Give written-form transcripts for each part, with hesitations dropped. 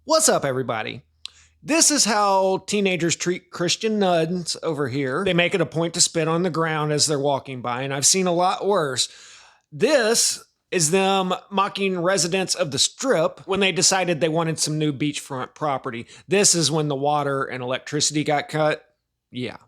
What's up, everybody? This is how teenagers treat Christian nuns over here. They make it a point to spit on the ground as they're walking by, and I've seen a lot worse. This is them mocking residents of the Strip when they decided they wanted some new beachfront property. This is when the water and electricity got cut. Yeah.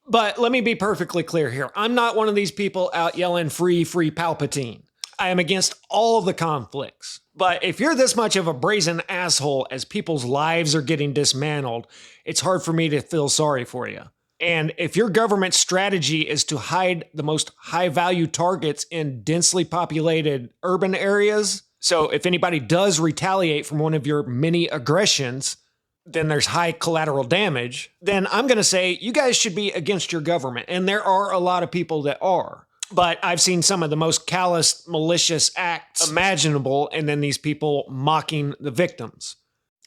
But let me be perfectly clear here. I'm not one of these people out yelling free, free Palpatine. I am against all of the conflicts. But if you're this much of a brazen asshole as people's lives are getting dismantled, it's hard for me to feel sorry for you. And if your government strategy is to hide the most high-value targets in densely populated urban areas, so if anybody does retaliate from one of your many aggressions, then there's high collateral damage, then I'm going to say you guys should be against your government. And there are a lot of people that are. But I've seen some of the most callous, malicious acts imaginable, and then these people mocking the victims.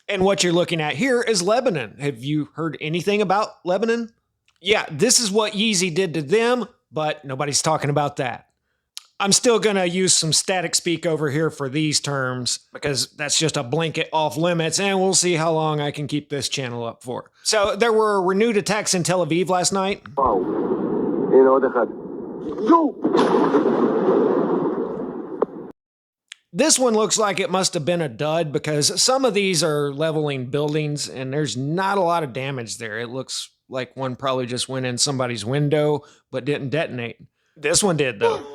And what you're looking at here is Lebanon. Have you heard anything about Lebanon? Yeah, this is what Yeezy did to them, but nobody's talking about that. I'm still going to use some static speak over here for these terms because that's just a blanket off limits, and we'll see how long I can keep this channel up for. So there were renewed attacks in Tel Aviv last night. This one looks like it must have been a dud because some of these are leveling buildings and there's not a lot of damage there. It looks like one probably just went in somebody's window but didn't detonate. This one did though.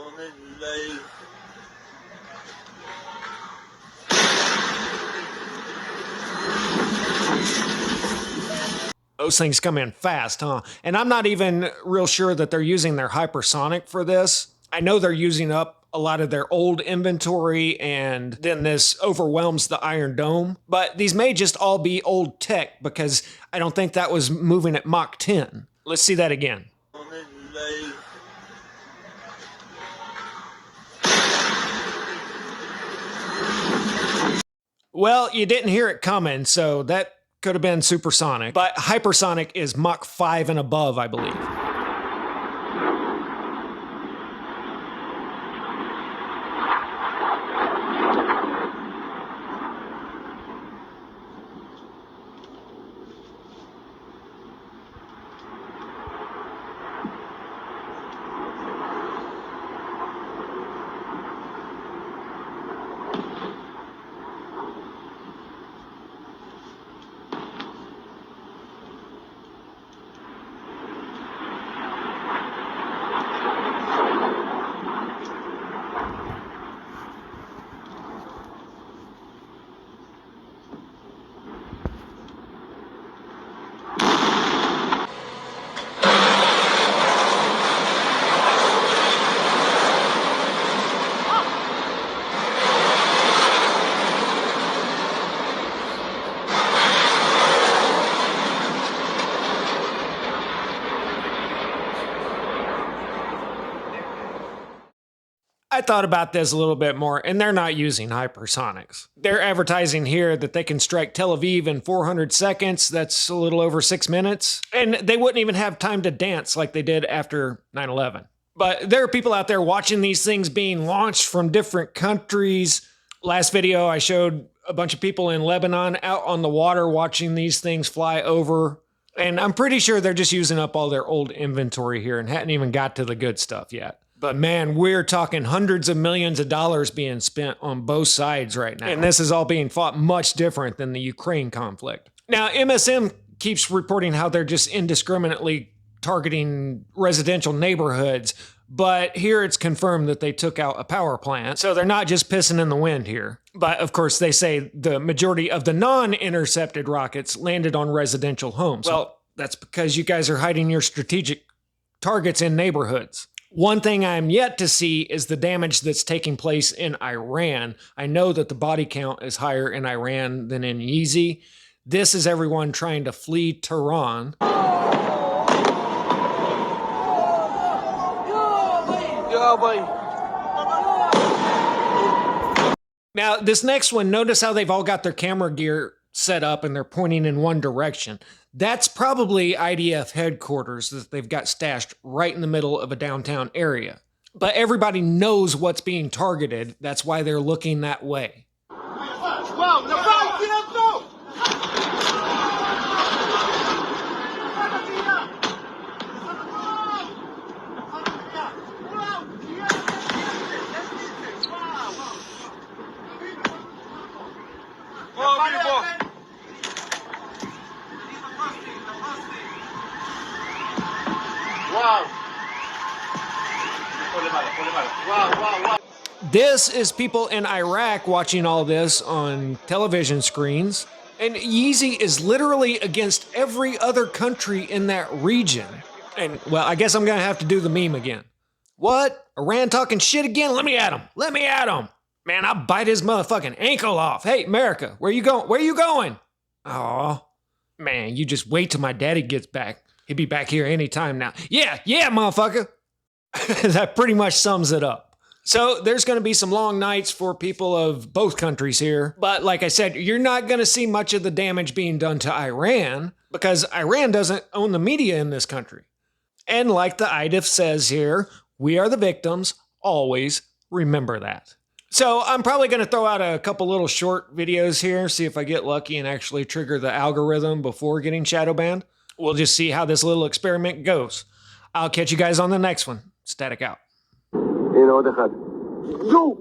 Those things come in fast, huh? And I'm not even real sure that they're using their hypersonic for this. I know they're using up a lot of their old inventory and then this overwhelms the Iron Dome. But these may just all be old tech because I don't think that was moving at Mach 10. Let's see that again. Well, you didn't hear it coming, so that could have been supersonic. But hypersonic is Mach 5 and above, I believe. I thought about this a little bit more, and they're not using hypersonics. They're advertising here that they can strike Tel Aviv in 400 seconds. That's a little over 6 minutes. And they wouldn't even have time to dance like they did after 9/11. But there are people out there watching these things being launched from different countries. Last video, I showed a bunch of people in Lebanon out on the water watching these things fly over. And I'm pretty sure they're just using up all their old inventory here and hadn't even got to the good stuff yet. But man, we're talking hundreds of millions of dollars being spent on both sides right now. And this is all being fought much different than the Ukraine conflict. Now, MSM keeps reporting how they're just indiscriminately targeting residential neighborhoods. But here it's confirmed that they took out a power plant. So they're not just pissing in the wind here. But of course, they say the majority of the non-intercepted rockets landed on residential homes. Well, that's because you guys are hiding your strategic targets in neighborhoods. One thing I'm yet to see is the damage that's taking place in Iran. I know that the body count is higher in Iran than in Yeezy. This is everyone trying to flee Tehran. Now, this next one, notice how they've all got their camera gear set up and they're pointing in one direction. That's probably IDF headquarters that they've got stashed right in the middle of a downtown area. But everybody knows what's being targeted. That's why they're looking that way. This is people in Iraq watching all this on television screens. And Yeezy is literally against every other country in that region. And, well, I guess I'm gonna have to do the meme again. What? Iran talking shit again? Let me at him. Let me at him. Man, I'll bite his motherfucking ankle off. Hey, America, where you going? Where you going? Aw. Man, you just wait till my daddy gets back. He'll be back here anytime now. Yeah, motherfucker. That pretty much sums it up. So there's going to be some long nights for people of both countries here. But like I said, you're not going to see much of the damage being done to Iran because Iran doesn't own the media in this country. And like the IDF says here, we are the victims. Always remember that. So I'm probably going to throw out a couple little short videos here, see if I get lucky and actually trigger the algorithm before getting shadow banned. We'll just see how this little experiment goes. I'll catch you guys on the next one. Static out. Yo!